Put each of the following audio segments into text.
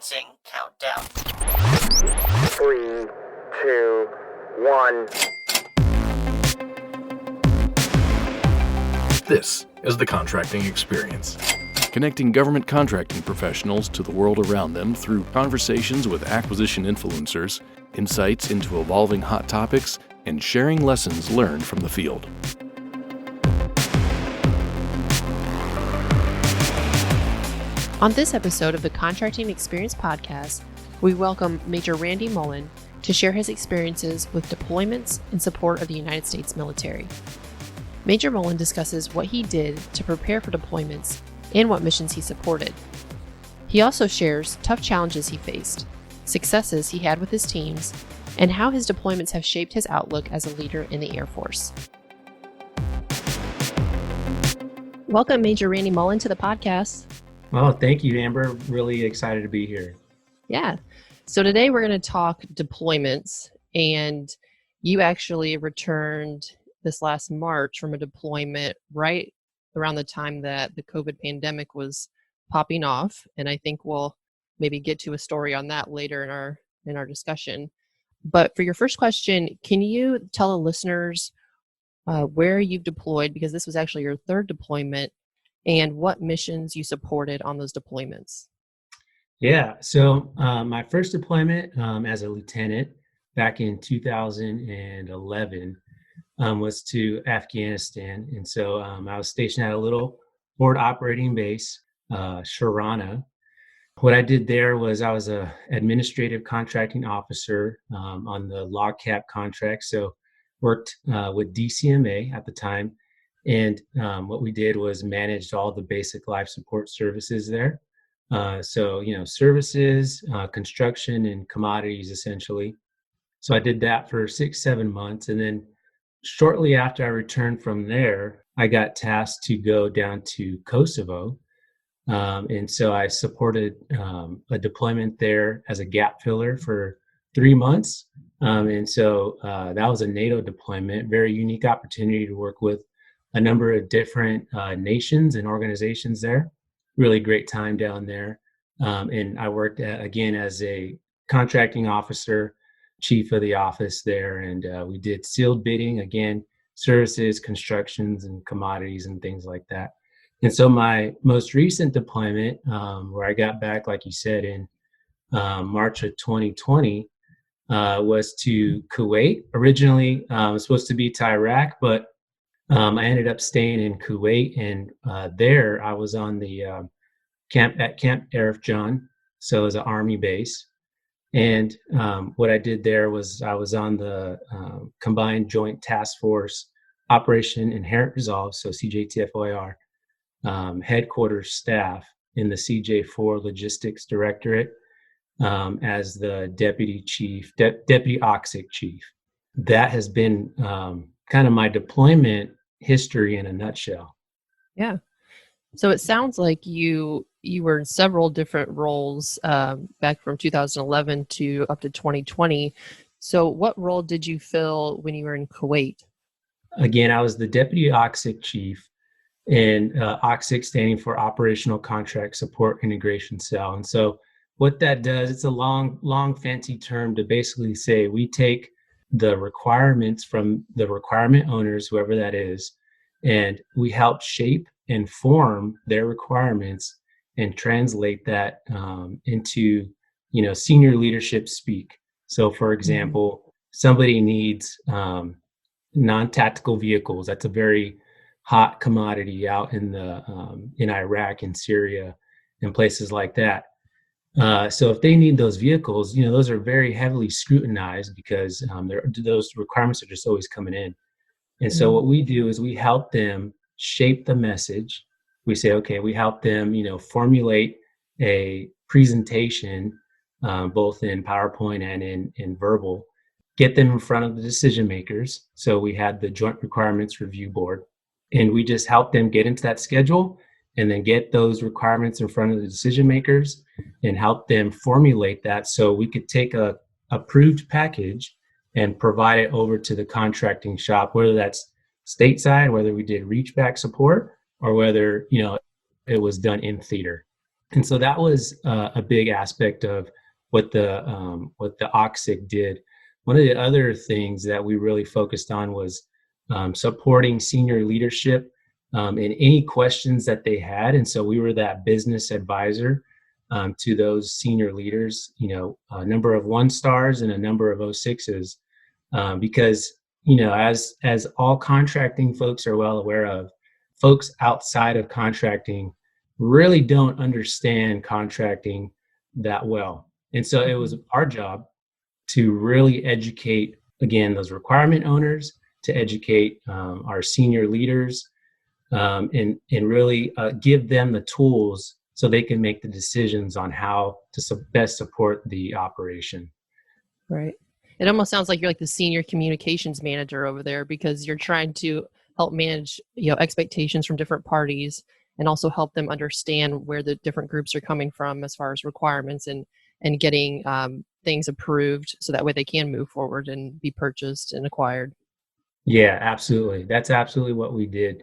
Commencing countdown. 3, 2, 1. This is the Contracting Experience, connecting government contracting professionals to the world around them through conversations with acquisition influencers, insights into evolving hot topics, and sharing lessons learned from the field. On this episode of the Contracting Experience podcast, we welcome Major Randall Mullen to share his experiences with deployments in support of the United States military. Major Mullen discusses what he did to prepare for deployments and what missions he supported. He also shares tough challenges he faced, successes he had with his teams, and how his deployments have shaped his outlook as a leader in the Air Force. Welcome, Major Randall Mullen, to the podcast. Well, thank you, Amber. Really excited to be here. Yeah. So today we're going to talk deployments, and you actually returned this last March from a deployment right around the time that the COVID pandemic was popping off. And I think we'll maybe get to a story on that later in our discussion. But for your first question, can you tell the listeners where you've deployed, because this was actually your third deployment, and what missions you supported on those deployments? Yeah, so my first deployment as a lieutenant back in 2011 was to Afghanistan. And so I was stationed at a little forward operating base, Sharana. What I did there was I was an administrative contracting officer on the log cap contract. So worked with DCMA at the time. And what we did was managed all the basic life support services there. So, services, construction, and commodities, essentially. So I did that for 6-7 months. And then shortly after I returned from there, I got tasked to go down to Kosovo. And so I supported a deployment there as a gap filler for 3 months. And so that was a NATO deployment, very unique opportunity to work with a number of different nations and organizations there. Really great time down there. And I worked again as a contracting officer, chief of the office there. And we did sealed bidding, again, services, constructions, and commodities and things like that. And so my most recent deployment, where I got back, like you said, in March of 2020, was to Kuwait. Originally, it was supposed to be to Iraq, but I ended up staying in Kuwait, and there I was on the Camp Arif John, so it was an Army base. And what I did there was I was on the Combined Joint Task Force Operation Inherent Resolve, so CJTF OIR, headquarters staff in the CJ4 Logistics Directorate as the Deputy OCSIC Chief. That has been kind of my deployment history in a nutshell. Yeah. So it sounds like you were in several different roles back from 2011 to up to 2020. So what role did you fill when you were in Kuwait? Again, I was the Deputy OCSIC Chief, and OCSIC standing for Operational Contract Support Integration Cell. And so what that does, it's a long fancy term to basically say we take the requirements from the requirement owners, whoever that is, and we help shape and form their requirements and translate that into, senior leadership speak. So, for example, somebody needs non-tactical vehicles. That's a very hot commodity out in in Iraq and Syria and places like that. So if they need those vehicles, those are very heavily scrutinized because those requirements are just always coming in. And so what we do is we help them shape the message. We say, okay, we help them, formulate a presentation, both in PowerPoint and in verbal, get them in front of the decision makers. So we had the Joint Requirements Review Board, and we just help them get into that schedule and then get those requirements in front of the decision makers and help them formulate that so we could take a approved package and provide it over to the contracting shop, whether that's stateside, whether we did reach back support, or whether, it was done in theater. And so that was a big aspect of what the OCSIC did. One of the other things that we really focused on was supporting senior leadership in any questions that they had. And so we were that business advisor to those senior leaders, a number of 1-stars and a number of 0.6s, because, as all contracting folks are well aware of, folks outside of contracting really don't understand contracting that well. And so it was our job to really educate, again, those requirement owners, to educate our senior leaders, and really give them the tools so they can make the decisions on how to best support the operation. Right. It almost sounds like you're like the senior communications manager over there, because you're trying to help manage, expectations from different parties, and also help them understand where the different groups are coming from as far as requirements and getting things approved, so that way they can move forward and be purchased and acquired. Yeah, absolutely. That's absolutely what we did.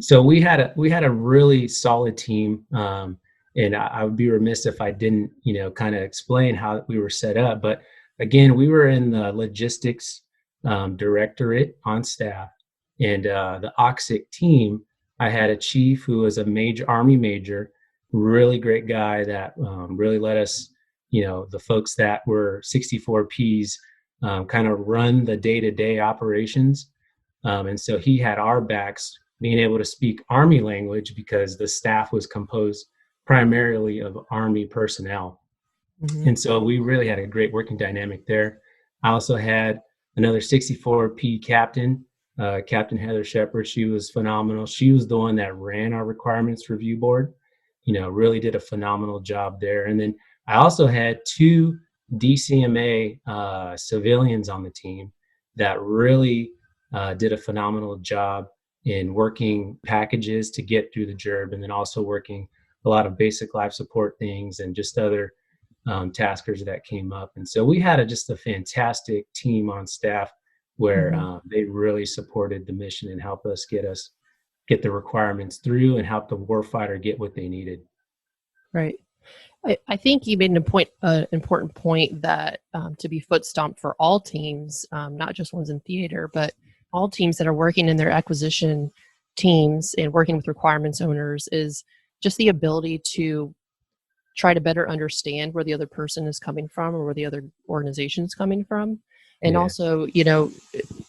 So we had a really solid team, and I would be remiss if I didn't, kind of explain how we were set up. But again, we were in the logistics directorate on staff, and the OCSIC team. I had a chief who was a major Army major, really great guy that really let us, the folks that were 64 Ps, kind of run the day-to-day operations. And so he had our backs, being able to speak Army language, because the staff was composed primarily of Army personnel. Mm-hmm. And so we really had a great working dynamic there. I also had another 64P captain, Captain Heather Shepard. She was phenomenal. She was the one that ran our requirements review board, really did a phenomenal job there. And then I also had 2 DCMA civilians on the team that really did a phenomenal job in working packages to get through the JIRB, and then also working a lot of basic life support things and just other taskers that came up. And so we had just a fantastic team on staff where they really supported the mission and helped us get the requirements through and help the warfighter get what they needed. Right. I think you made an important point that to be foot stomped for all teams, not just ones in theater, but all teams that are working in their acquisition teams and working with requirements owners, is just the ability to try to better understand where the other person is coming from, or where the other organization is coming from. And also,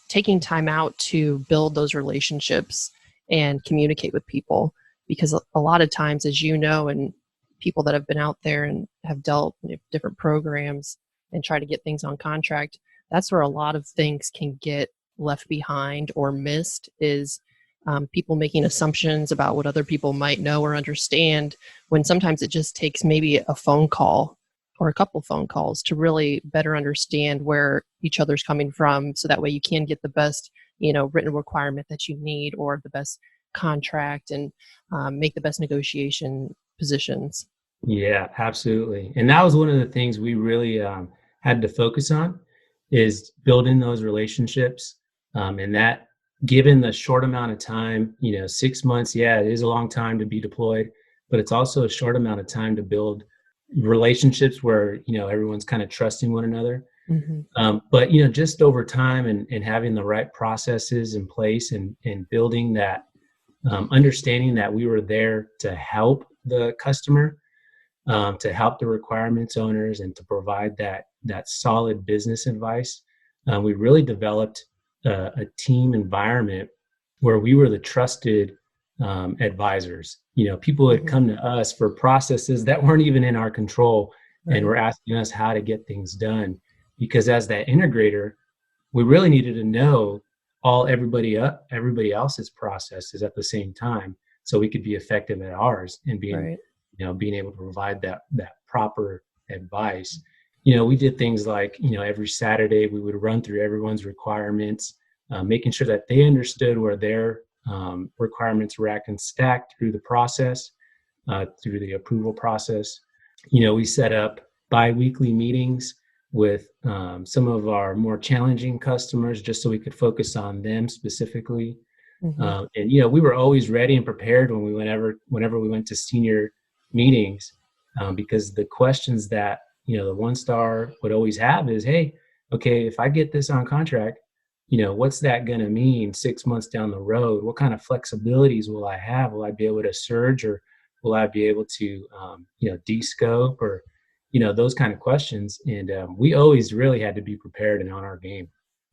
taking time out to build those relationships and communicate with people, because a lot of times, as and people that have been out there and have dealt with different programs and try to get things on contract, that's where a lot of things can get left behind or missed, is people making assumptions about what other people might know or understand, when sometimes it just takes maybe a phone call or a couple phone calls to really better understand where each other's coming from, so that way you can get the best, written requirement that you need, or the best contract, and make the best negotiation positions. Yeah, absolutely. And that was one of the things we really had to focus on, is building those relationships. And that, given the short amount of time, 6 months, it is a long time to be deployed, but it's also a short amount of time to build relationships where, everyone's kind of trusting one another. Mm-hmm. But, just over time and having the right processes in place, and building that understanding that we were there to help the customer, to help the requirements owners, and to provide that solid business advice. We really developed a team environment where we were the trusted advisors. People would come to us for processes that weren't even in our control, and were asking us how to get things done. Because as that integrator, we really needed to know everybody else's processes at the same time, so we could be effective at ours, and being able to provide that proper advice. We did things like, every Saturday we would run through everyone's requirements, making sure that they understood where their requirements racked and stacked through the process, through the approval process. We set up bi-weekly meetings with some of our more challenging customers, just so we could focus on them specifically. Mm-hmm. And we were always ready and prepared whenever we went to senior meetings. because the questions that, the 1-star would always have is, hey, okay, if I get this on contract, what's that going to mean 6 months down the road? What kind of flexibilities will I have? Will I be able to surge, or will I be able to, de-scope, or, those kind of questions. And we always really had to be prepared and on our game.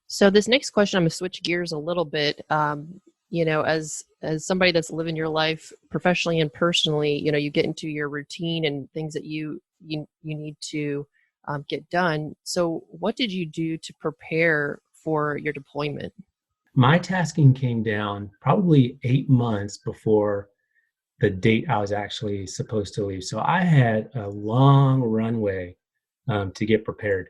So this next question, I'm going to switch gears a little bit. As somebody that's living your life professionally and personally, you get into your routine and things that you need to get done. So what did you do to prepare for your deployment? My tasking came down probably 8 months before the date I was actually supposed to leave. So I had a long runway to get prepared.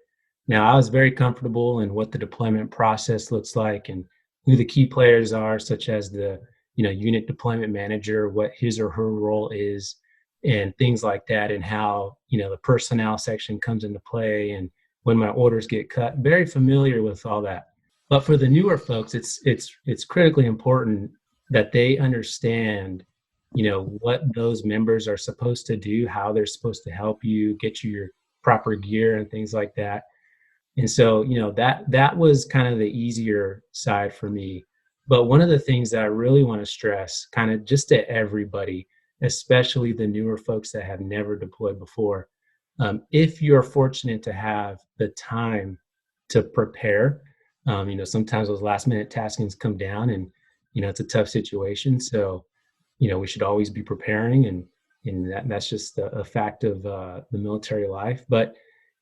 Now, I was very comfortable in what the deployment process looks like and who the key players are, such as the unit deployment manager, what his or her role is, and things like that, and how the personnel section comes into play, and when my orders get cut. Very familiar with all that. But for the newer folks, it's critically important that they understand what those members are supposed to do, how they're supposed to help you get you your proper gear and things like that. And so, that was kind of the easier side for me. But one of the things that I really want to stress, kind of just to everybody, especially the newer folks that have never deployed before, if you're fortunate to have the time to prepare, sometimes those last minute taskings come down, and, it's a tough situation. So, we should always be preparing, and that's just a fact of the military life. But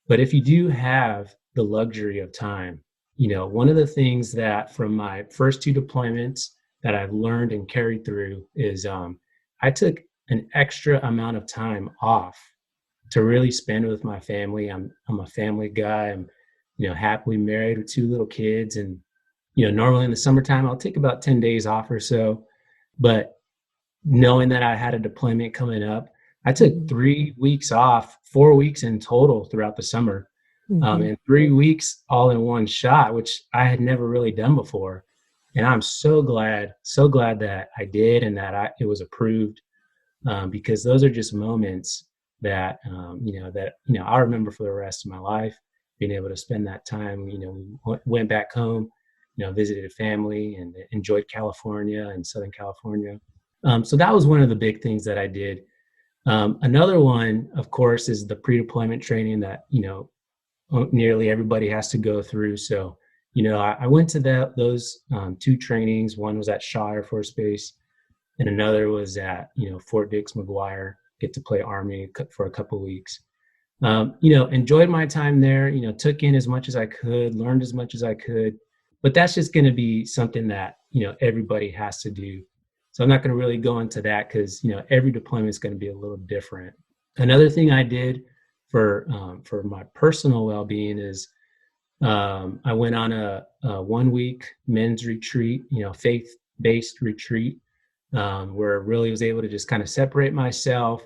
if you do have the luxury of time, one of the things that from my first 2 deployments that I've learned and carried through is I took an extra amount of time off to really spend with my family. I'm a family guy. I'm, happily married with 2 little kids. And, normally in the summertime, I'll take about 10 days off or so. But knowing that I had a deployment coming up, I took 3 weeks off, 4 weeks in total throughout the summer. And 3 weeks all in one shot, which I had never really done before. And I'm so glad that I did, and that it was approved, because those are just moments that, I'll remember for the rest of my life, being able to spend that time. We went back home, visited family, and enjoyed California and Southern California. So that was one of the big things that I did. Another one, of course, is the pre-deployment training that, nearly everybody has to go through. So, I went to those 2 trainings. One was at Shaw Air Force Base, and another was at, Fort Dix McGuire. Get to play Army for a couple of weeks. Enjoyed my time there, took in as much as I could, learned as much as I could, but that's just going to be something that, everybody has to do. So I'm not going to really go into that, because, every deployment is going to be a little different. Another thing I did for my personal well-being is I went on a 1-week men's retreat, faith-based retreat, where I really was able to just kind of separate myself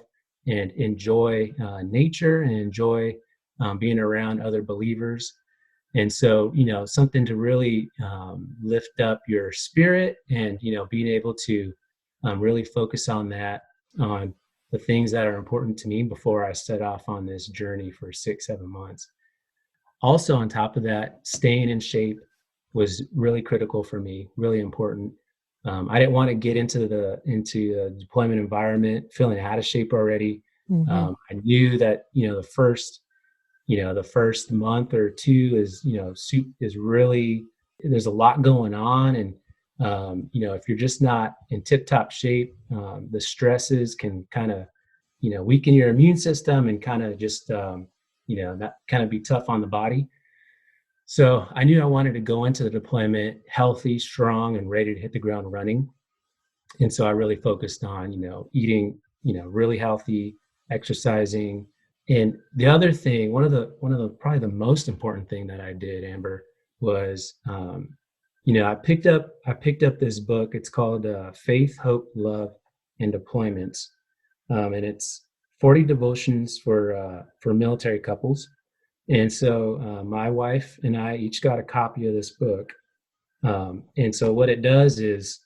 and enjoy nature and enjoy being around other believers. And so, something to really lift up your spirit, and, being able to really focus on that, on the things that are important to me before I set off on this journey for 6-7 months. Also, on top of that, staying in shape was really critical for me, really important. I didn't want to get into the deployment environment feeling out of shape already. I knew that, the first month or 2 is really, there's a lot going on. And, if you're just not in tip-top shape, the stresses can kind of, weaken your immune system and kind of just, that kind of be tough on the body. So I knew I wanted to go into the deployment healthy, strong, and ready to hit the ground running. And so I really focused on, eating, really healthy, exercising. And the other thing, one of the probably the most important thing that I did, Amber, was, I picked up this book. It's called Faith, Hope, Love, and Deployments, and it's 40 devotions for military couples. And so my wife and I each got a copy of this book. And so what it does is,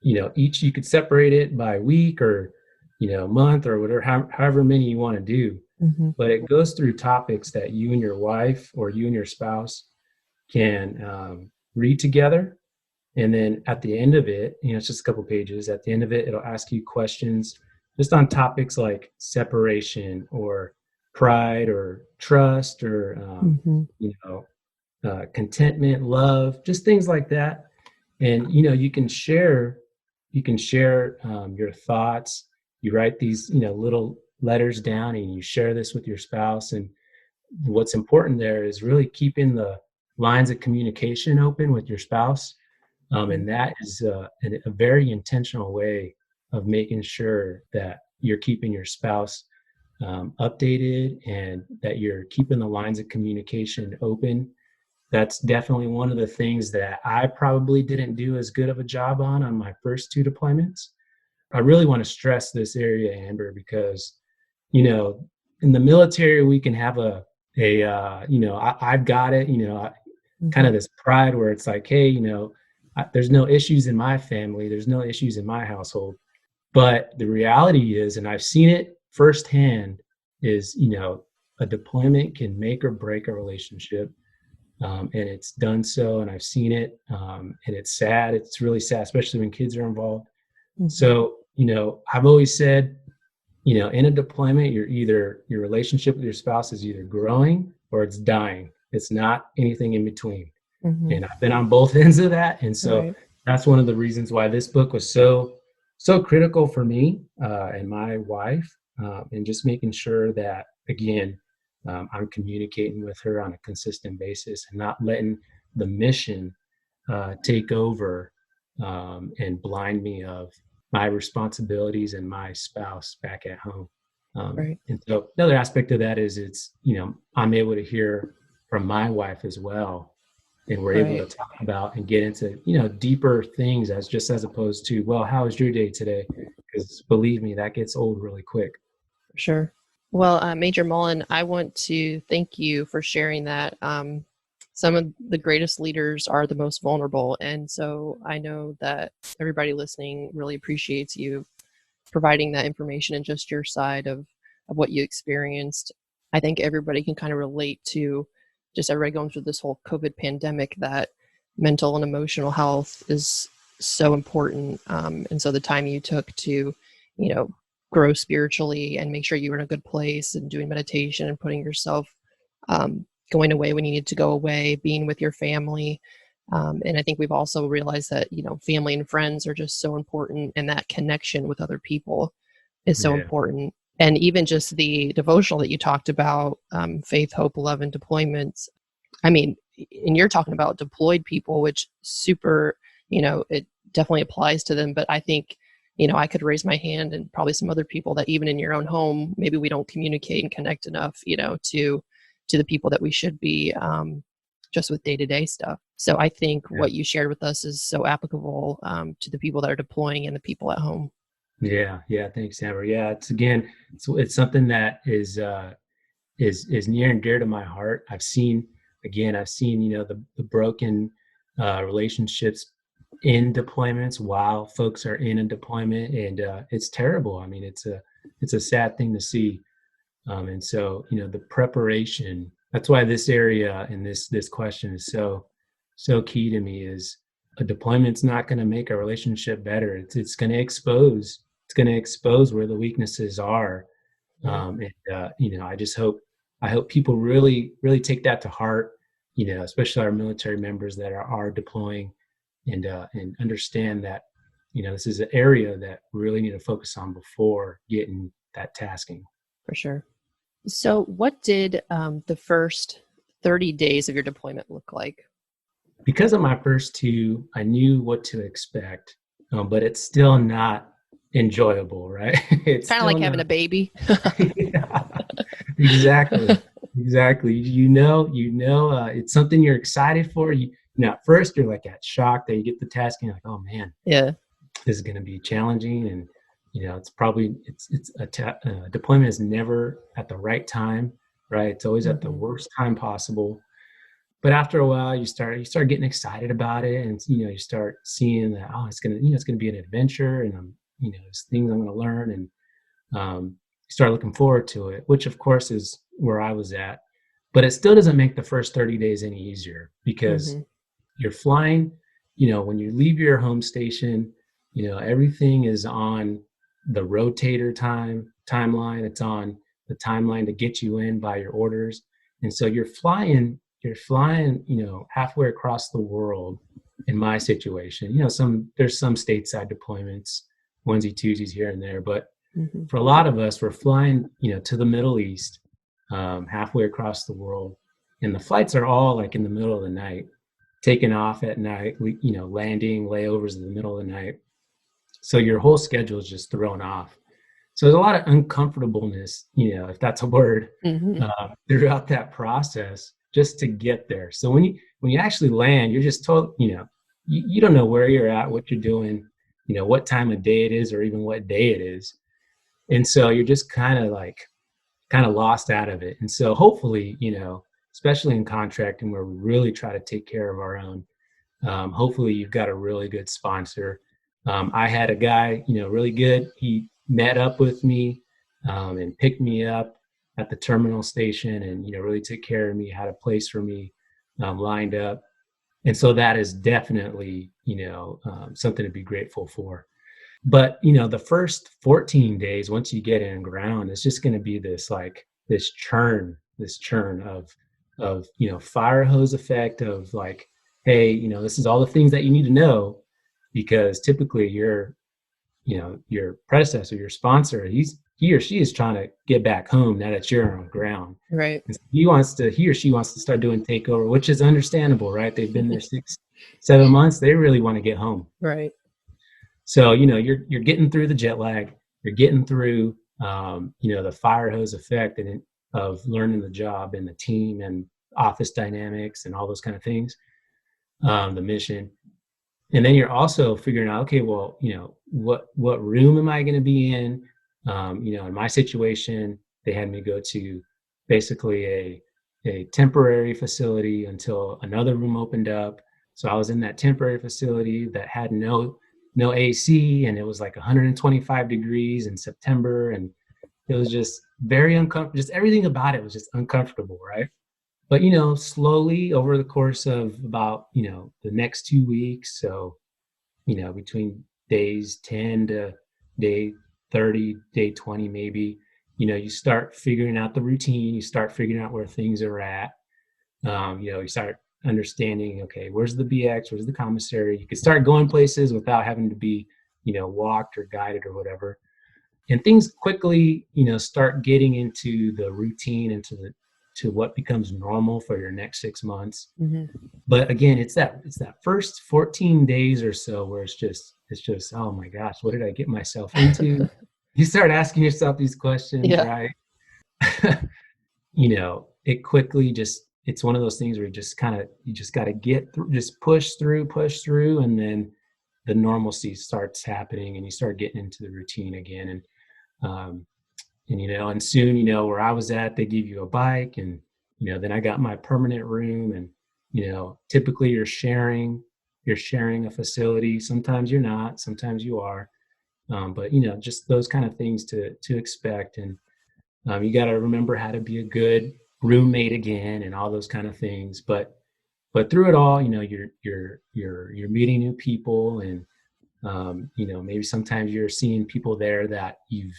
each, you could separate it by week, or, month or whatever, however many you want to do. Mm-hmm. But it goes through topics that you and your wife or you and your spouse can read together. And then at the end of it, it's just a couple pages. At the end of it, it'll ask you questions just on topics like separation or pride or trust or, contentment, love, just things like that. And, you can share your thoughts. You write these, little letters down and you share this with your spouse. And what's important there is really keeping the lines of communication open with your spouse. And that is a very intentional way of making sure that you're keeping your spouse updated and that you're keeping the lines of communication open. That's definitely one of the things that I probably didn't do as good of a job on my first 2 deployments. I really want to stress this area, Amber, because, in the military, we can have I've got it, kind of this pride where it's like, hey, there's no issues in my family. There's no issues in my household. But the reality is, and I've seen it firsthand, is, a deployment can make or break a relationship. And it's done so, and I've seen it, and it's sad. It's really sad, especially when kids are involved. Mm-hmm. So, I've always said, in a deployment, your relationship with your spouse is either growing or it's dying. It's not anything in between. Mm-hmm. And I've been on both ends of that. And so that's one of the reasons why this book was so critical for me and my wife, and just making sure that, again, I'm communicating with her on a consistent basis and not letting the mission take over and blind me of my responsibilities and my spouse back at home. And so another aspect of that is it's, I'm able to hear from my wife as well. And we're able to talk about and get into, deeper things as opposed to, well, how was your day today? Because believe me, that gets old really quick. Sure. Well, Major Mullen, I want to thank you for sharing that. Some of the greatest leaders are the most vulnerable. And so I know that everybody listening really appreciates you providing that information and just your side of what you experienced. I think everybody can kind of relate to just everybody going through this whole COVID pandemic, that mental and emotional health is so important. And so the time you took to, grow spiritually and make sure you were in a good place and doing meditation and putting yourself, going away when you need to go away, being with your family. And I think we've also realized that, family and friends are just so important, and that connection with other people is so important. And even just the devotional that you talked about, faith, hope, love, and deployments. I mean, and you're talking about deployed people, which super, it definitely applies to them. But I think, I could raise my hand and probably some other people that even in your own home, maybe we don't communicate and connect enough, to the people that we should be, just with day-to-day stuff. So I think what you shared with us is so applicable to the people that are deploying and the people at home. Yeah. Thanks, Amber. Yeah, it's something that is near and dear to my heart. I've seen the broken relationships in deployments while folks are in a deployment, and it's terrible. I mean, it's a sad thing to see. And so, the preparation, that's why this area and this question is so key to me. Is a deployment's not going to make a relationship better. It's going to expose where the weaknesses are. And I hope people really, really take that to heart, especially our military members that are deploying, and understand that, this is an area that we really need to focus on before getting that tasking. For sure. So what did the first 30 days of your deployment look like? Because of my first 2, I knew what to expect, but it's still not enjoyable, right? It's kind of like having a baby. Yeah, exactly. It's something you're excited for. At first you're like at shock that you get the task and you're like, oh man, this is going to be challenging. And, deployment is never at the right time, right? It's always at the worst time possible. But after a while, you start getting excited about it, and you start seeing that it's gonna be an adventure, and there's things I'm gonna learn, and start looking forward to it, which of course is where I was at. But it still doesn't make the first 30 days any easier because Mm-hmm. you're flying, when you leave your home station, everything is on the rotator timeline. It's on the timeline to get you in by your orders. And so you're flying, halfway across the world in my situation. There's some stateside deployments, onesie twosies here and there, but Mm-hmm. for a lot of us, we're flying, to the Middle East, halfway across the world. And the flights are all like in the middle of the night, taking off at night, landing, layovers in the middle of the night. So your whole schedule is just thrown off. So there's a lot of uncomfortableness, if that's a word, Mm-hmm. throughout that process just to get there. So when you actually land, you're just told, you don't know where you're at, what you're doing, what time of day it is, or even what day it is. And so you're just kind of lost out of it. And so hopefully, especially in contracting where we really try to take care of our own, hopefully you've got a really good sponsor. I had a guy, really good. He met up with me and picked me up at the terminal station and, really took care of me, had a place for me lined up. And so that is definitely, something to be grateful for. But, the first 14 days, once you get in ground, it's just going to be this churn of, fire hose effect of like, hey, this is all the things that you need to know, because typically your predecessor, your sponsor, he or she is trying to get back home now that you're on ground. Right. And so he or she wants to start doing takeover, which is understandable, right? They've been there 6-7 months. They really want to get home. Right. So, you're getting through the jet lag, you're getting through, the fire hose effect of learning the job and the team and office dynamics and all those kind of things, the mission. And then you're also figuring out, okay, well, what room am I going to be in? In my situation, they had me go to basically a temporary facility until another room opened up. So I was in that temporary facility that had no AC, and it was like 125 degrees in September, and it was just very uncomfortable. Just everything about it was just uncomfortable, right? But slowly over the course of about the next 2 weeks, so between days 10 to day 30, day 20 maybe, you start figuring out the routine, you start figuring out where things are at. You start understanding, okay, where's the BX, where's the commissary? You can start going places without having to be, walked or guided or whatever. And things quickly, start getting into the routine and to what becomes normal for your next 6 months. Mm-hmm. But again, it's that first 14 days or so where it's just, oh my gosh, what did I get myself into? You start asking yourself these questions, Yeah. right? It quickly it's one of those things where you just got to get through, just push through, and then the normalcy starts happening and you start getting into the routine again. And soon, where I was at, they give you a bike, and, then I got my permanent room, and, typically you're sharing a facility. Sometimes you're not, sometimes you are. But, just those kind of things to expect. And you got to remember how to be a good roommate again and all those kind of things. But through it all, you're meeting new people, and, maybe sometimes you're seeing people there that you've,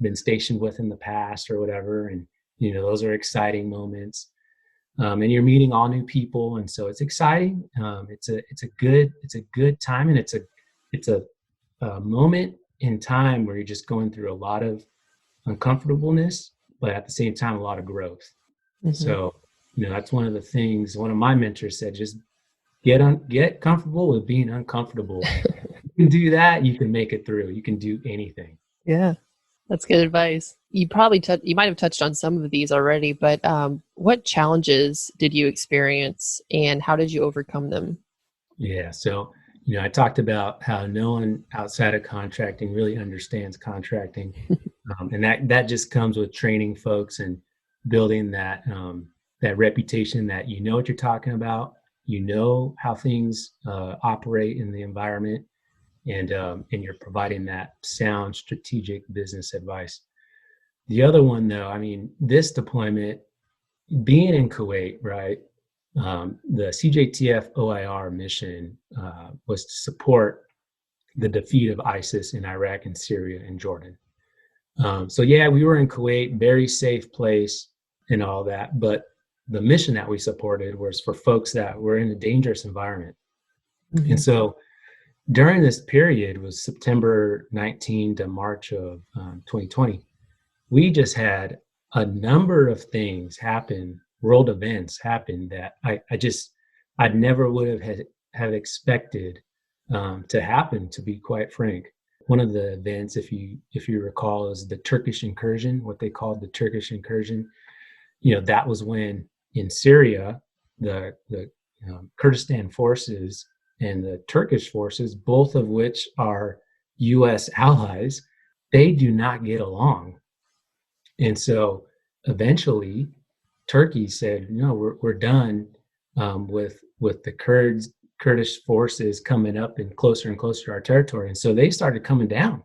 been stationed with in the past or whatever. And, those are exciting moments. And you're meeting all new people. And so it's exciting. It's a good time. And it's a moment in time where you're just going through a lot of uncomfortableness, but at the same time, a lot of growth. Mm-hmm. So, that's one of the things one of my mentors said, just get comfortable with being uncomfortable. You can do that. You can make it through. You can do anything. Yeah. That's good advice. You probably you might have touched on some of these already, but what challenges did you experience and how did you overcome them? Yeah. So, I talked about how no one outside of contracting really understands contracting. And that just comes with training folks and building that reputation that what you're talking about, how things operate in the environment, and you're providing that sound strategic business advice. The other one, though, I mean, this deployment, being in Kuwait, right? The CJTF OIR mission was to support the defeat of ISIS in Iraq and Syria and Jordan. So yeah, we were in Kuwait, very safe place and all that, but the mission that we supported was for folks that were in a dangerous environment. Mm-hmm. And so during this period was September 19 to March of 2020, we just had a number of things happen, world events happen that I never would have expected to happen, to be quite frank. One of the events, if you recall, is the Turkish incursion, what they called the Turkish incursion. That was when in Syria, the Kurdistan forces and the Turkish forces, both of which are U.S. allies, they do not get along. And so eventually Turkey said, no, we're done with the Kurdish forces coming up and closer to our territory. And so they started coming down,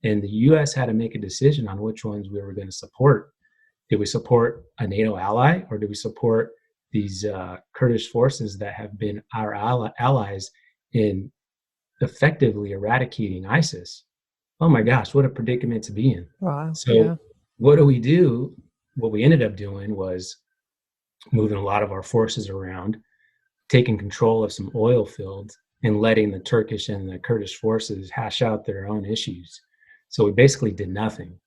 and the U.S. had to make a decision on which ones we were going to support. Did we support a NATO ally, or did we support these Kurdish forces that have been our allies in effectively eradicating ISIS? Oh my gosh, what a predicament to be in. Wow. So yeah. What do we do? What we ended up doing was moving a lot of our forces around, taking control of some oil fields, and letting the Turkish and the Kurdish forces hash out their own issues. So we basically did nothing.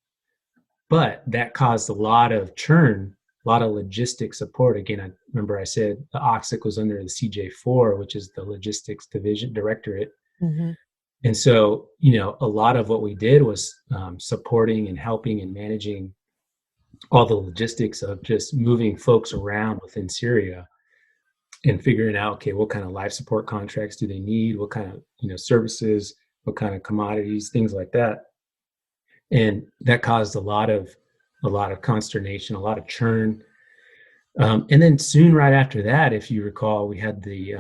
But that caused a lot of churn, a lot of logistic support. Again, I remember I said the OCSIC was under the CJ4, which is the Logistics Division Directorate. Mm-hmm. And so, a lot of what we did was supporting and helping and managing all the logistics of just moving folks around within Syria and figuring out, okay, what kind of life support contracts do they need? What kind of, services, what kind of commodities, things like that. And that caused a lot of consternation, a lot of churn. And then soon right after that, if you recall, we had the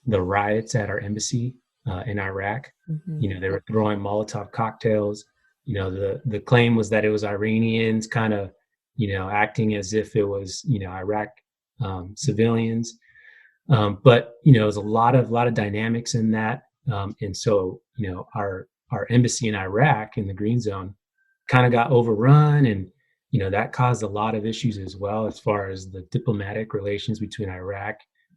riots at our embassy in Iraq. Mm-hmm. They were throwing Molotov cocktails. The claim was that it was Iranians kind of, acting as if it was, Iraq civilians. But, it was a lot of dynamics in that. And so, our embassy in Iraq in the Green Zone kind of got overrun, and, that caused a lot of issues as well, as far as the diplomatic relations between Iraq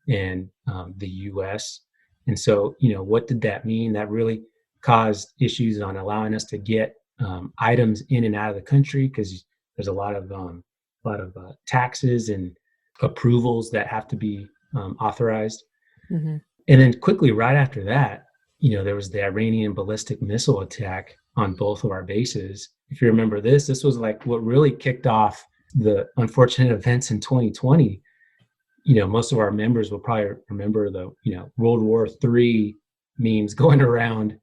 and the U.S. And so, what did that mean? That really caused issues on allowing us to get items in and out of the country, because there's a lot of taxes and approvals that have to be authorized. Mm-hmm. And then quickly right after that, there was the Iranian ballistic missile attack on both of our bases. If you remember this was like what really kicked off the unfortunate events in 2020. Most of our members will probably remember the, World War III memes going around.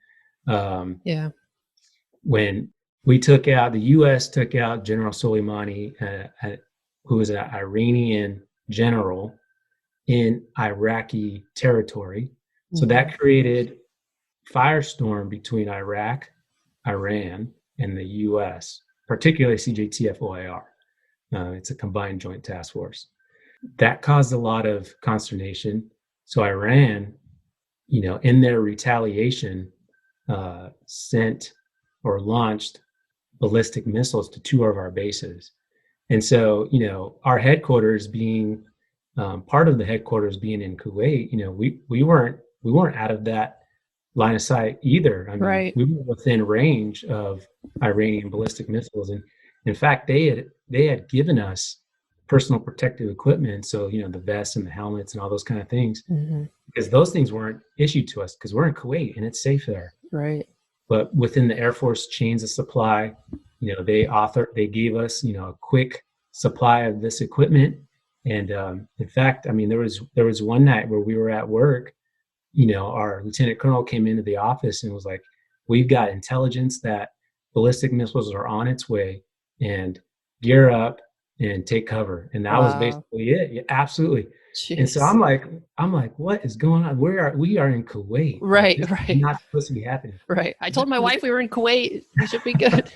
When the U.S. took out General Soleimani, who was an Iranian general in Iraqi territory. Mm-hmm. So that created firestorm between Iraq, Iran, and the U.S., particularly CJTF OIR. It's a combined joint task force. That caused a lot of consternation. So Iran, in their retaliation, sent or launched ballistic missiles to two of our bases. And so, our headquarters being part of the headquarters being in Kuwait, we weren't out of that line of sight either. I mean, right. We were within range of Iranian ballistic missiles, and in fact, they had given us personal protective equipment, so the vests and the helmets and all those kind of things, mm-hmm. because those things weren't issued to us because we're in Kuwait and it's safe there. Right. But within the Air Force chains of supply, they gave us a quick supply of this equipment, and in fact, I mean, there was one night where we were at work. Our lieutenant colonel came into the office and was like, "We've got intelligence that ballistic missiles are on its way, and gear up and take cover." And that was basically it. Yeah, absolutely. And so Jeez. I'm like, what is going on? We are in Kuwait. Like, Right, this is right, not supposed to be happening. right. I told my wife we were in Kuwait. We should be good.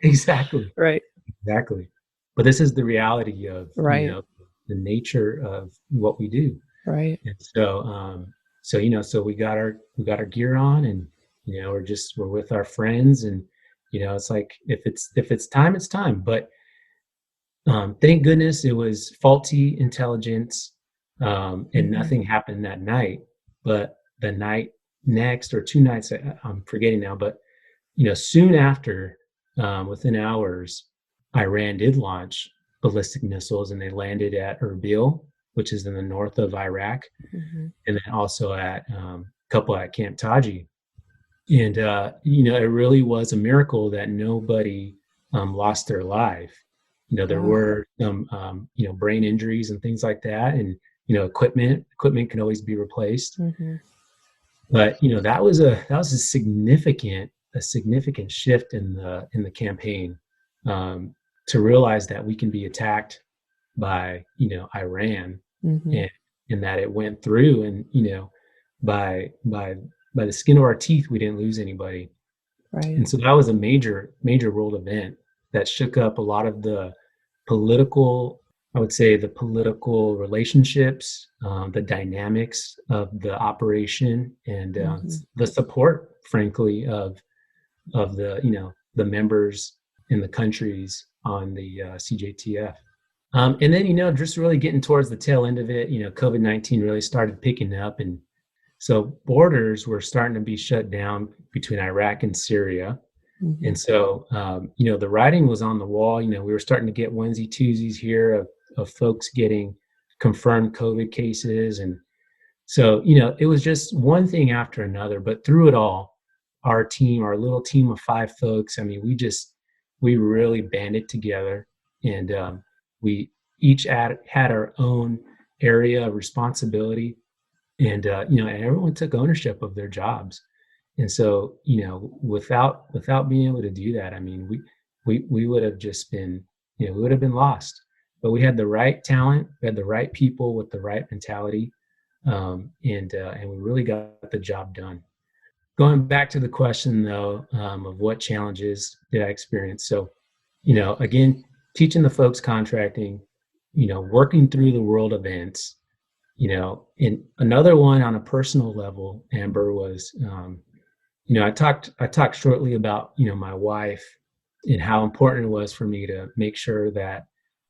Exactly. Right, Exactly. But this is the reality of, right, the nature of what we do. right. And so, so we got our gear on, and, we're with our friends, and, it's like, if it's time, it's time. But thank goodness it was faulty intelligence, and nothing happened that night. But the night next, or 2 nights, I'm forgetting now, but soon after, within hours, Iran did launch ballistic missiles, and they landed at Erbil, which is in the north of Iraq, Mm-hmm. and then also at a couple at Camp Taji. And it really was a miracle that nobody lost their life. There Wow. were some brain injuries and things like that, and equipment can always be replaced. Mm-hmm. But that was a significant shift in the campaign, to realize that we can be attacked by Iran, Mm-hmm. and that it went through, and by the skin of our teeth, we didn't lose anybody. Right. And so that was a major world event that shook up a lot of the political, I would say, the political relationships, the dynamics of the operation, and the support, frankly, of the members in the countries on the CJTF. And then, just really getting towards the tail end of it, COVID-19 really started picking up. And so borders were starting to be shut down between Iraq and Syria. Mm-hmm. And so, the writing was on the wall. We were starting to get onesie twosies here of folks getting confirmed COVID cases. And so, it was just one thing after another. But through it all, our little team of 5 folks, I mean, we really banded together, and we each had our own area of responsibility. And everyone took ownership of their jobs. And so, without being able to do that, I mean, we would have just been, we would have been lost. But we had the right talent, we had the right people with the right mentality, and we really got the job done. Going back to the question, though, of what challenges did I experience? So, again, teaching the folks contracting, working through the world events. And another one on a personal level, Amber, was, I talked shortly about, my wife, and how important it was for me to make sure that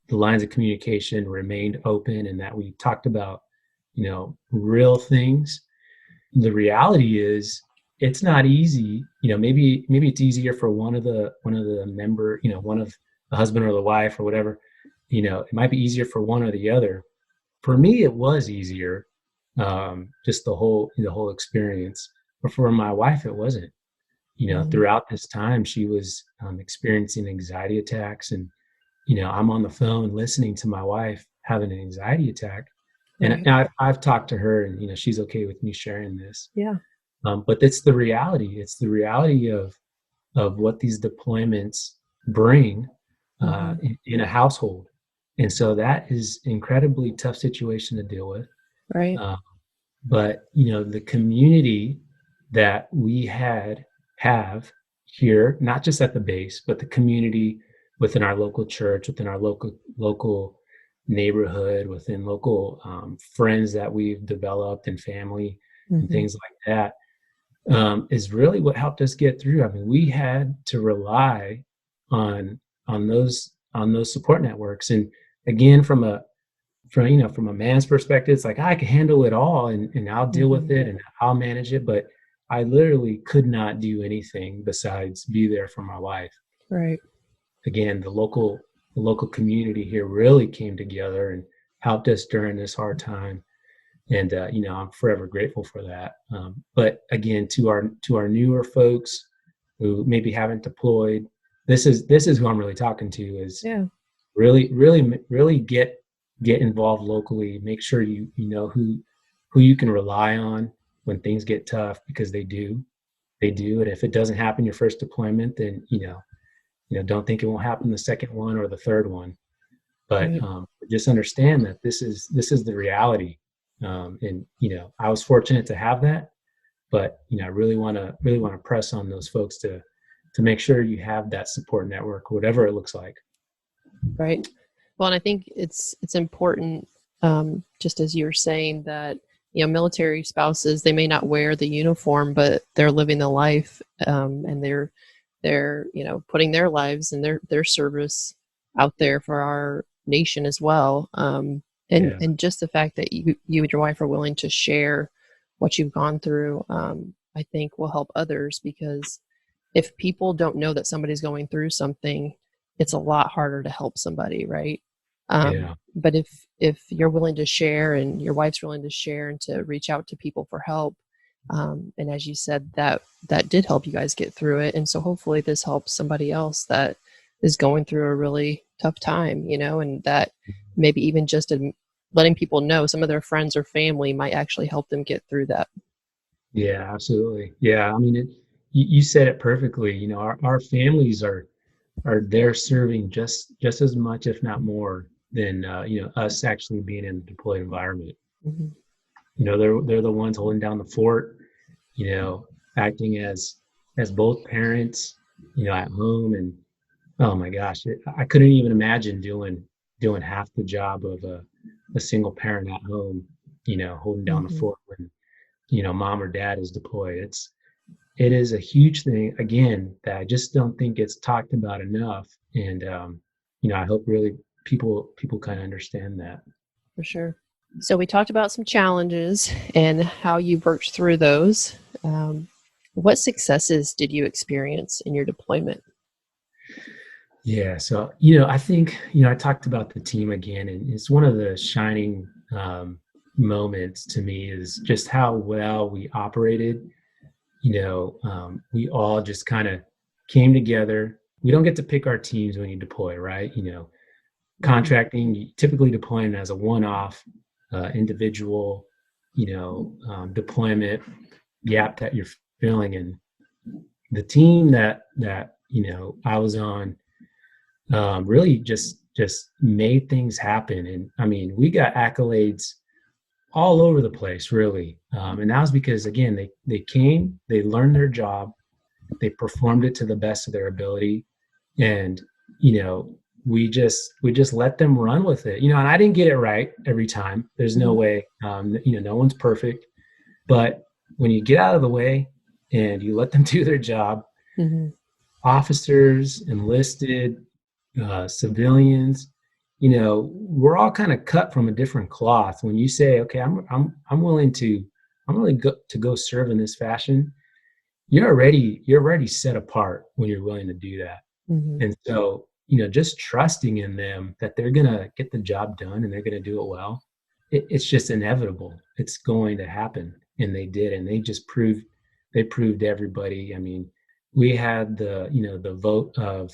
the lines of communication remained open, and that we talked about, real things. The reality is, it's not easy. Maybe it's easier for one of the member, one of the husband or the wife or whatever. It might be easier for one or the other. For me, it was easier, just the whole experience. But for my wife, it wasn't. Throughout this time, she was experiencing anxiety attacks, and I'm on the phone listening to my wife having an anxiety attack, and I've talked to her, and she's okay with me sharing this. Yeah. But it's the reality. It's the reality of what these deployments bring in a household. And so that is incredibly tough situation to deal with. Right. But the community that we have here, not just at the base, but the community within our local church, within our local neighborhood, within local friends that we've developed, and family, and things like that, is really what helped us get through. I mean, we had to rely on those support networks. And again, from a man's perspective, it's like, I can handle it all, and I'll deal with it, and I'll manage it. But I literally could not do anything besides be there for my wife. Right. Again, the local community here really came together and helped us during this hard time. And I'm forever grateful for that. But again, to our newer folks who maybe haven't deployed, this is who I'm really talking to. Is really get involved locally. Make sure you know who you can rely on when things get tough, because they do. And if it doesn't happen your first deployment, then don't think it won't happen the second one or the third one. But just understand that this is the reality. And I was fortunate to have that, but I really want to press on those folks to make sure you have that support network, whatever it looks like. Right. Well, and I think it's important, just as you were saying, that military spouses, they may not wear the uniform, but they're living the life, and they're putting their lives and their service out there for our nation as well. And just the fact that you and your wife are willing to share what you've gone through, I think will help others, because if people don't know that somebody's going through something, it's a lot harder to help somebody, right? But if you're willing to share, and your wife's willing to share, and to reach out to people for help, and as you said, that did help you guys get through it. And so hopefully this helps somebody else that is going through a really tough time, and that maybe even just letting people know, some of their friends or family might actually help them get through that. Yeah, absolutely. Yeah. I mean, you said it perfectly. Our families are there serving just as much, if not more, than us actually being in the deployed environment. Mm-hmm. They're the ones holding down the fort, acting as both parents, at home. And oh my gosh, I couldn't even imagine doing half the job of a single parent at home, holding down the fort when mom or dad is deployed. It is a huge thing, again, that I just don't think gets talked about enough. And I hope really people kind of understand that. For sure. So we talked about some challenges and how you worked through those. What successes did you experience in your deployment? Yeah. So, I think, I talked about the team again, and it's one of the shining moments to me is just how well we operated. We all just kind of came together. We don't get to pick our teams when you deploy, right? Contracting, you typically deploying as a one-off individual, deployment gap that you're filling. And the team that I was on really just made things happen. And I mean, we got accolades all over the place, really. And that was because, again, they came, they learned their job, they performed it to the best of their ability. And, we just let them run with it, and I didn't get it right every time. There's no way, no one's perfect, but when you get out of the way and you let them do their job, officers, enlisted, civilians, we're all kind of cut from a different cloth. When you say, okay, I'm willing to go serve in this fashion, you're already set apart when you're willing to do that. And so, just trusting in them that they're going to get the job done and they're going to do it well. It's just inevitable. It's going to happen. And they did. And they just proved to everybody. I mean, we had the vote of,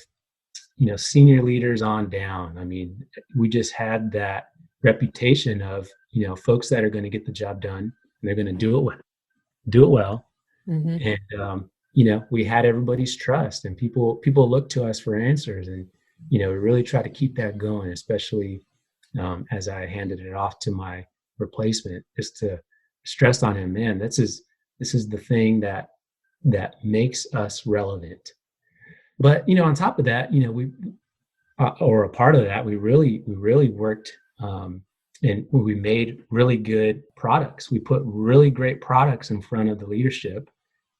senior leaders on down. I mean, we just had that reputation of, folks that are going to get the job done and they're going to do it well. And, we had everybody's trust, and people look to us for answers. And, we really try to keep that going, especially as I handed it off to my replacement, just to stress on him, man, this is the thing that makes us relevant. But, on top of that, we or a part of that, we really worked and we made really good products. We put really great products in front of the leadership,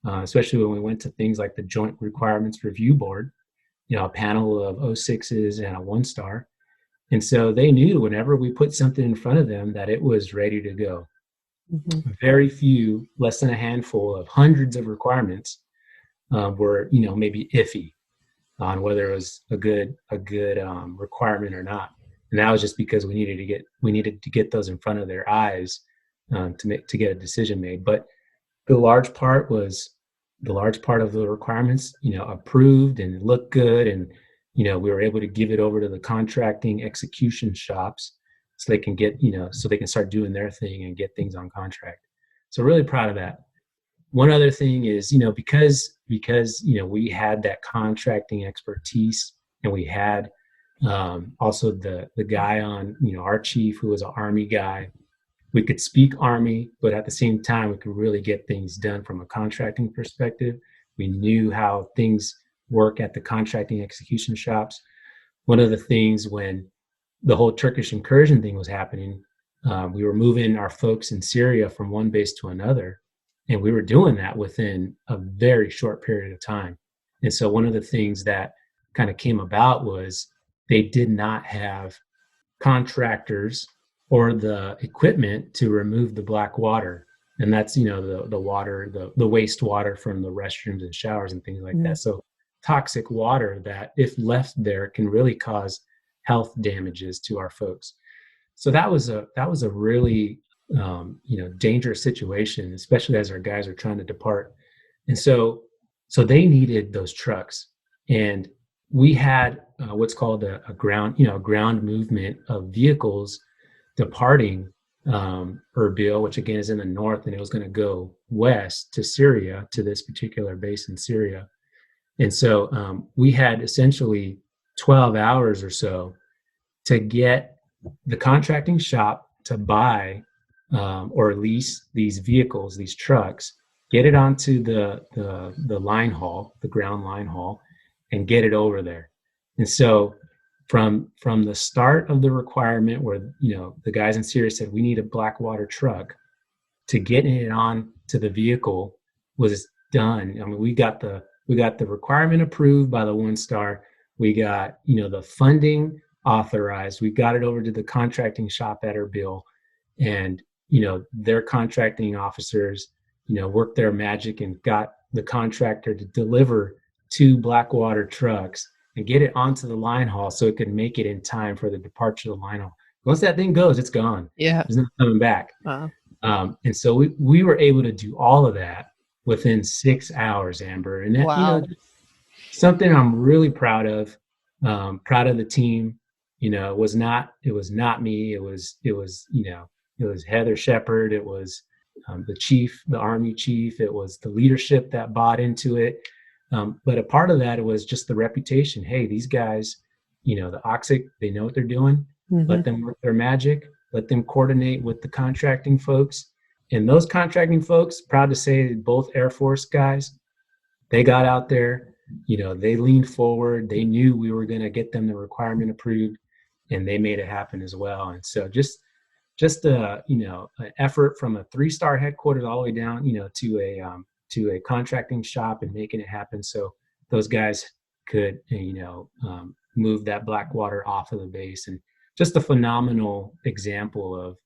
especially when we went to things like the Joint Requirements Review Board, a panel of OCSICs and a 1-star. And so they knew whenever we put something in front of them that it was ready to go. Very few, less than a handful of hundreds of requirements were, maybe iffy on whether it was a good requirement or not. And that was just because we needed to get those in front of their eyes to get a decision made. But the large part of the requirements, approved and looked good. And, we were able to give it over to the contracting execution shops so they can so they can start doing their thing and get things on contract. So really proud of that. One other thing is, because we had that contracting expertise and we had Also the guy on, our chief, who was an Army guy. We could speak Army, but at the same time, we could really get things done from a contracting perspective. We knew how things work at the contracting execution shops. One of the things when the whole Turkish incursion thing was happening, we were moving our folks in Syria from one base to another, and we were doing that within a very short period of time. And so one of the things that kind of came about was they did not have contractors or the equipment to remove the black water. And that's, the water, the wastewater from the restrooms and showers and things like that. So toxic water that, if left there, can really cause health damages to our folks. So that was a really dangerous situation, especially as our guys are trying to depart. And so they needed those trucks, and we had what's called a ground movement of vehicles departing Erbil, which again is in the north, and it was going to go west to Syria, to this particular base in Syria. And so we had essentially 12 hours or so to get the contracting shop to buy or lease these vehicles, these trucks, get it onto the line haul, the ground line haul, and get it over there. And so from the start of the requirement, where the guys in Syria said we need a black water truck, to getting it on to the vehicle was done. I mean, we got the requirement approved by the One Star. We got the funding authorized. We got it over to the contracting shop at Erbil, and their contracting officers worked their magic and got the contractor to deliver 2 Blackwater trucks and get it onto the line haul so it could make it in time for the departure of the line haul. Once that thing goes, it's gone. Yeah. There's no coming back. Wow. And so we were able to do all of that within 6 hours, Amber. And that, Wow. Something I'm really proud of. Proud of the team. It was not me. It was Heather Shepard. It was the chief, the Army chief. It was the leadership that bought into it. But a part of that, it was just the reputation. Hey, these guys, the OCSIC, they know what they're doing. Mm-hmm. Let them work their magic. Let them coordinate with the contracting folks. And those contracting folks, proud to say, both Air Force guys, they got out there, they leaned forward. They knew we were going to get them the requirement approved, and they made it happen as well. And so just an effort from a 3-star headquarters all the way down, to a contracting shop, and making it happen so those guys could, move that black water off of the base. And just a phenomenal example of,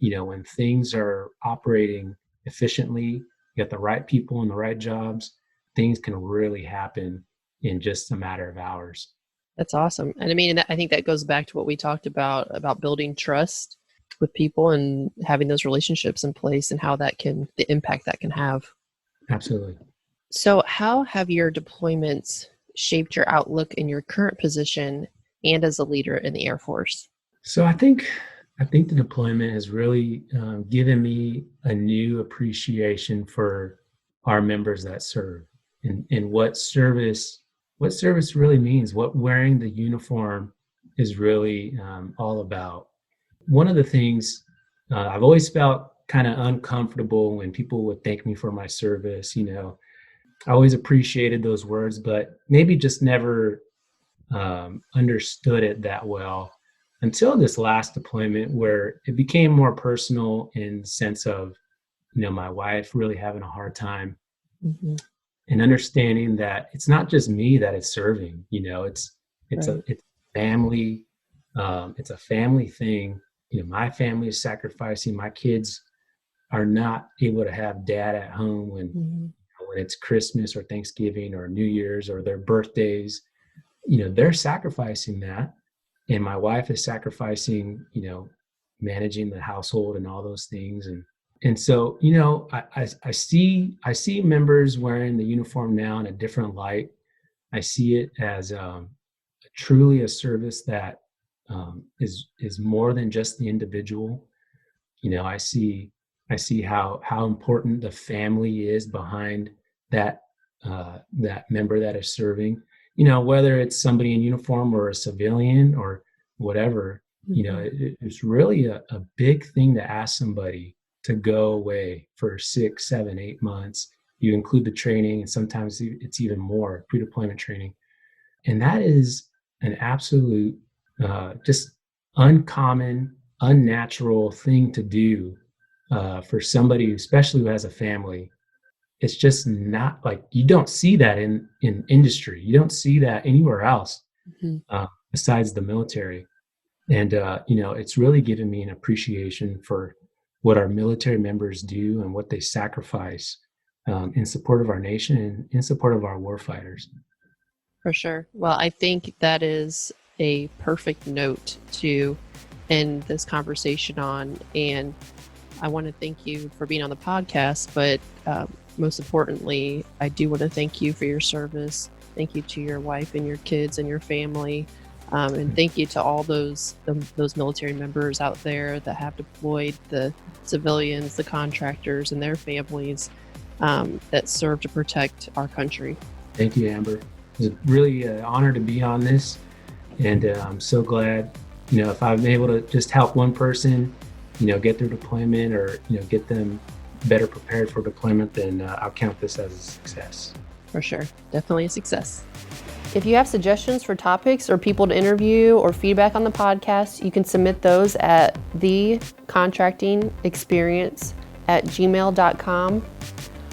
when things are operating efficiently, you got the right people in the right jobs, things can really happen in just a matter of hours. That's awesome. And I mean, I think that goes back to what we talked about building trust with people and having those relationships in place, and how the impact that can have. Absolutely. So how have your deployments shaped your outlook in your current position and as a leader in the Air Force? So I think the deployment has really given me a new appreciation for our members that serve, and what service really means, what wearing the uniform is really all about. One of the things I've always felt kind of uncomfortable when people would thank me for my service. I always appreciated those words, but maybe just never understood it that well until this last deployment, where it became more personal in the sense of, my wife really having a hard time, Mm-hmm. and understanding that it's not just me that is serving. It's Right. it's family. It's a family thing. My family is sacrificing. My kids are not able to have dad at home when it's Christmas or Thanksgiving or New Year's or their birthdays. They're sacrificing that, and my wife is sacrificing, managing the household and all those things. And so, I see members wearing the uniform now in a different light. I see it as truly a service that is more than just the individual. I see how important the family is behind that member that is serving. whether it's somebody in uniform or a civilian or whatever, it's really a big thing to ask somebody to go away for 6, 7, 8 months. You include the training, and sometimes it's even more pre-deployment training. And that is an absolute, just uncommon, unnatural thing to do for somebody, especially who has a family. It's just not like, you don't see that in industry. You don't see that anywhere else besides the military. And, it's really given me an appreciation for what our military members do and what they sacrifice in support of our nation and in support of our warfighters. For sure. Well, I think that is a perfect note to end this conversation on. And I want to thank you for being on the podcast, but most importantly, I do want to thank you for your service. Thank you to your wife and your kids and your family. And thank you to all those military members out there that have deployed, the civilians, the contractors, and their families that serve to protect our country. Thank you, Amber. It was really an honor to be on this. And I'm so glad, if I'm able to just help one person, get through deployment or, get them better prepared for deployment, then I'll count this as a success. For sure. Definitely a success. If you have suggestions for topics or people to interview or feedback on the podcast, you can submit those at thecontractingexperience@gmail.com.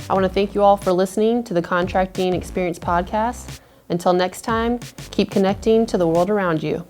I want to thank you all for listening to the Contracting Experience podcast. Until next time, keep connecting to the world around you.